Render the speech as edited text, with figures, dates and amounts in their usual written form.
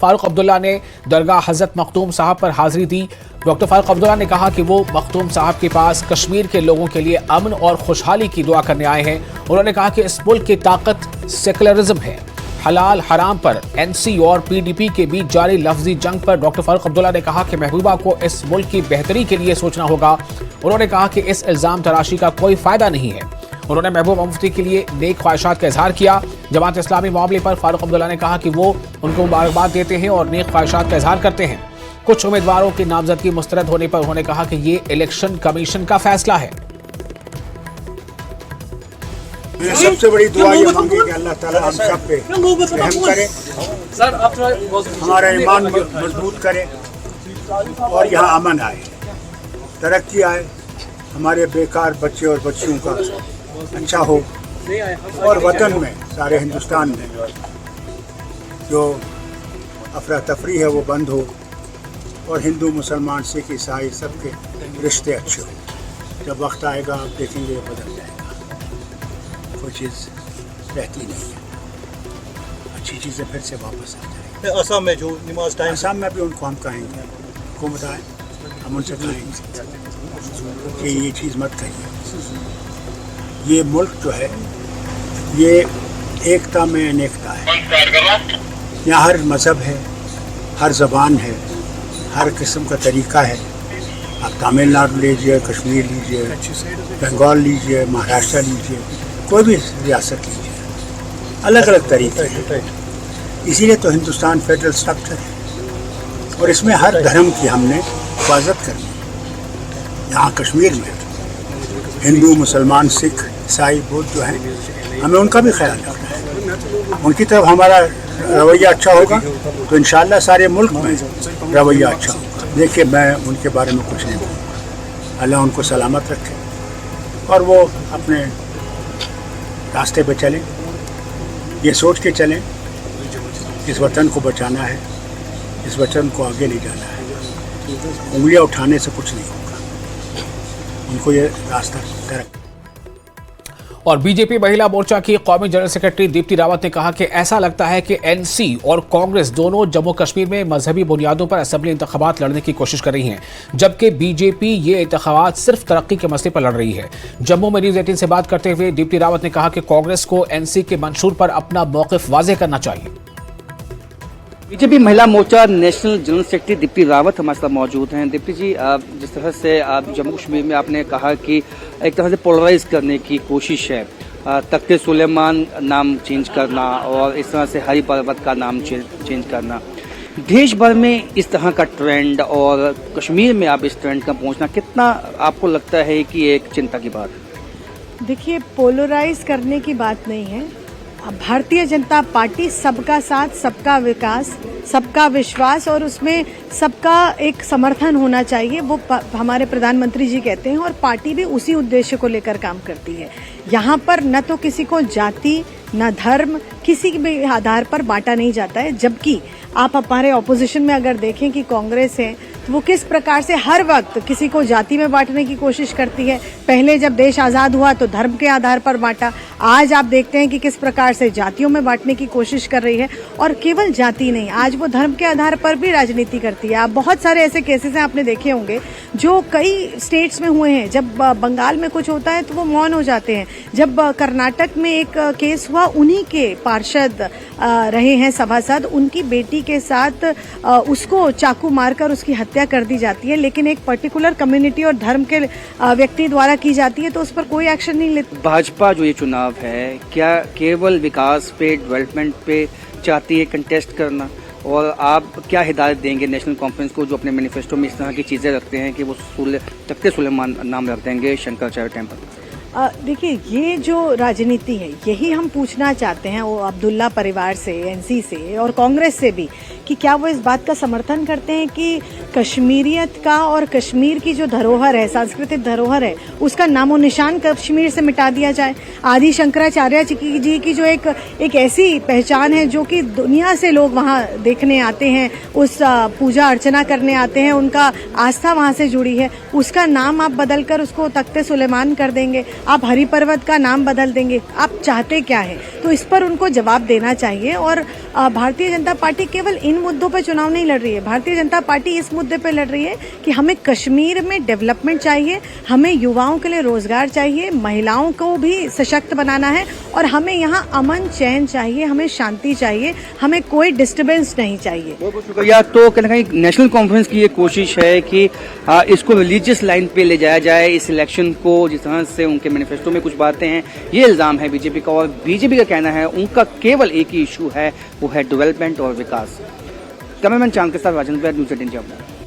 फारूक अब्दुल्ला ने दरगाह हजरत मखदूम साहब पर हाजिरी दी। डॉक्टर फारूक अब्दुल्ला ने कहा कि वो मखदूम साहब के पास कश्मीर के लोगों के लिए अमन और खुशहाली की दुआ करने आए हैं। उन्होंने कहा कि इस मुल्क की ताकत सेकुलरिज्म है। हलाल हराम पर एनसी और पीडीपी के बीच जारी लफ्जी जंग पर डॉक्टर फारूक अब्दुल्ला ने कहा कि महबूबा को इस मुल्क की बेहतरी के लिए सोचना होगा। उन्होंने कहा कि इस इल्जाम तराशी का कोई फायदा नहीं है। उन्होंने महबूबा मुफ्ती के लिए नेक ख्वाहिशात का इजहार किया। जमात इस्लामी मामले पर फारूक अब्दुल्ला ने कहा कि वो उनको मुबारकबाद देते हैं और नेक ख्वाहिशात का इजहार करते हैं। कुछ उम्मीदवारों की नामजदगी मुस्तरद होने पर उन्होंने कहा कि ये इलेक्शन कमीशन का फैसला है। सबसे बड़ी दुआ ये मांगी कि अल्लाह ताला हम सब पे रहम करे, हमारा ईमान मजबूत करे और यहाँ अमन आए, तरक्की आए, हमारे बेकार बच्चे और बच्चियों का अच्छा हो और वतन में सारे हिंदुस्तान में जो अफरा तफरी है वो बंद हो और हिंदू मुसलमान सिख ईसाई सबके रिश्ते अच्छे हो। जब वक्त आएगा आप देखेंगे ये बदल जाएगा, कोई चीज़ रहती नहीं है, अच्छी चीज़ें फिर से वापस आ जाएंगी। असम में जो नमाज टाइम, असम में भी उनको हम कहेंगे, हुकूमत आए हम उनसे कहेंगे कि ये चीज़ मत कहिए। ये मुल्क जो है ये एकता में अनेकता है। यहाँ हर मज़हब है, हर ज़बान है, हर किस्म का तरीका है। आप तमिलनाडु लीजिए, कश्मीर लीजिए, बंगाल लीजिए, महाराष्ट्र लीजिए, कोई भी रियासत लीजिए, अलग अलग तरीके हैं। इसीलिए तो हिंदुस्तान फेडरल स्ट्रक्चर है और इसमें हर धर्म की हमने हिफाजत करनी है। यहाँ कश्मीर में हिंदू, मुसलमान, सिख, ईसाई, बौद्ध जो हैं, हमें उनका भी ख्याल रखना है। उनकी तरफ हमारा रवैया अच्छा होगा तो इंशाअल्लाह सारे मुल्क में रवैया अच्छा होगा। देखिए, मैं उनके बारे में कुछ नहीं बोलूँगा। अल्लाह उनको सलामत रखे और वो अपने रास्ते पे चलें, ये सोच के चलें इस वतन को बचाना है, इस वतन को आगे ले जाना है। उंगलियां उठाने से कुछ नहीं होगा, उनको ये रास्ता तय। और बीजेपी महिला मोर्चा की कौमी जनरल सेक्रेटरी दीप्ति रावत ने कहा कि ऐसा लगता है कि एनसी और कांग्रेस दोनों जम्मू कश्मीर में मजहबी बुनियादों पर असेंबली इंतखाबात लड़ने की कोशिश कर रही हैं, जबकि बीजेपी ये इंतखाबात सिर्फ तरक्की के मसले पर लड़ रही है। जम्मू में न्यूज 18 से बात करते हुए दीप्ति रावत ने कहा कि कांग्रेस को एनसी के मंशूर पर अपना मौकिफ वाज़ेह करना चाहिए। BJP Mahila Morcha national general secretary Deepti Rawat हमारे साथ मौजूद हैं। दीप्ति जी, जिस तरह से आप जम्मू कश्मीर में आपने कहा कि एक तरह से पोलराइज करने की कोशिश है, तख्ते सुलेमान नाम चेंज करना और इस तरह से हरी पर्वत का नाम चेंज करना, देश भर में इस तरह का ट्रेंड और कश्मीर में आप इस ट्रेंड का पहुंचना, कितना आपको लगता है कि एक चिंता की बात है? देखिए, पोलराइज करने की बात नहीं है। भारतीय जनता पार्टी सबका साथ, सबका विकास, सबका विश्वास और उसमें सबका एक समर्थन होना चाहिए, वो हमारे प्रधानमंत्री जी कहते हैं और पार्टी भी उसी उद्देश्य को लेकर काम करती है। यहाँ पर न तो किसी को जाति न धर्म किसी भी आधार पर बांटा नहीं जाता है। जबकि आप हमारे ऑपोजिशन में अगर देखें कि कांग्रेस है तो वो किस प्रकार से हर वक्त किसी को जाति में बांटने की कोशिश करती है। पहले जब देश आज़ाद हुआ तो धर्म के आधार पर बांटा, आज आप देखते हैं कि किस प्रकार से जातियों में बांटने की कोशिश कर रही है। और केवल जाति नहीं, आज वो धर्म के आधार पर भी राजनीति करती है। आप बहुत सारे ऐसे केसेस हैं, आपने देखे होंगे, जो कई स्टेट्स में हुए हैं। जब बंगाल में कुछ होता है तो वो मौन हो जाते हैं। जब कर्नाटक में एक केस हुआ, उन्हीं के पार्षद रहे हैं सभासद, उनकी बेटी के साथ उसको चाकू मारकर उसकी हत्या कर दी जाती है, लेकिन एक पर्टिकुलर कम्युनिटी और धर्म के व्यक्ति द्वारा की जाती है तो उस पर कोई एक्शन नहीं लेती। भाजपा जो ये चुनाव है, क्या केवल विकास पे, डेवलपमेंट पे चाहती है कंटेस्ट करना? और आप क्या हिदायत देंगे नेशनल कॉन्फ्रेंस को, जो अपने मैनिफेस्टो में इस तरह की चीज़ें रखते हैं कि वो तख्ते सुलेमान नाम रख देंगे शंकराचार्य टेम्पल? देखिए, ये जो राजनीति है यही हम पूछना चाहते हैं वो अब्दुल्ला परिवार से, एनसी से और कांग्रेस से भी, कि क्या वो इस बात का समर्थन करते हैं कि कश्मीरियत का और कश्मीर की जो धरोहर है, सांस्कृतिक धरोहर है, उसका नामो निशान कश्मीर से मिटा दिया जाए। आदि शंकराचार्य जी की जो एक ऐसी पहचान है जो कि दुनिया से लोग वहाँ देखने आते हैं, उस पूजा अर्चना करने आते हैं, उनका आस्था वहाँ से जुड़ी है, उसका नाम आप बदल कर उसको तख्ते सुलेमान कर देंगे, आप हरि पर्वत का नाम बदल देंगे, आप चाहते क्या है? तो इस पर उनको जवाब देना चाहिए। और भारतीय जनता पार्टी केवल इन मुद्दों पर चुनाव नहीं लड़ रही है, भारतीय जनता पार्टी इस मुद्दे पर लड़ रही है कि हमें कश्मीर में डेवलपमेंट चाहिए, हमें युवाओं के लिए रोजगार चाहिए, महिलाओं को भी सशक्त बनाना है और हमें यहाँ अमन चैन चाहिए, हमें शांति चाहिए, हमें कोई डिस्टर्बेंस नहीं चाहिए। बहुत बहुत शुक्रिया। तो कहीं ना कहीं नेशनल कॉन्फ्रेंस की ये कोशिश है कि इसको रिलीजियस लाइन पे ले जाया जाए, इस इलेक्शन को, जिस तरह से उनके मैनिफेस्टो में कुछ बातें हैं, ये इल्जाम है बीजेपी का। और बीजेपी का कहना है उनका केवल एक ही इशू है, वो है डेवलपमेंट और विकास। कैमरामैन चांद के साथ राजेंद्र, न्यूज़ 18 जयपुर।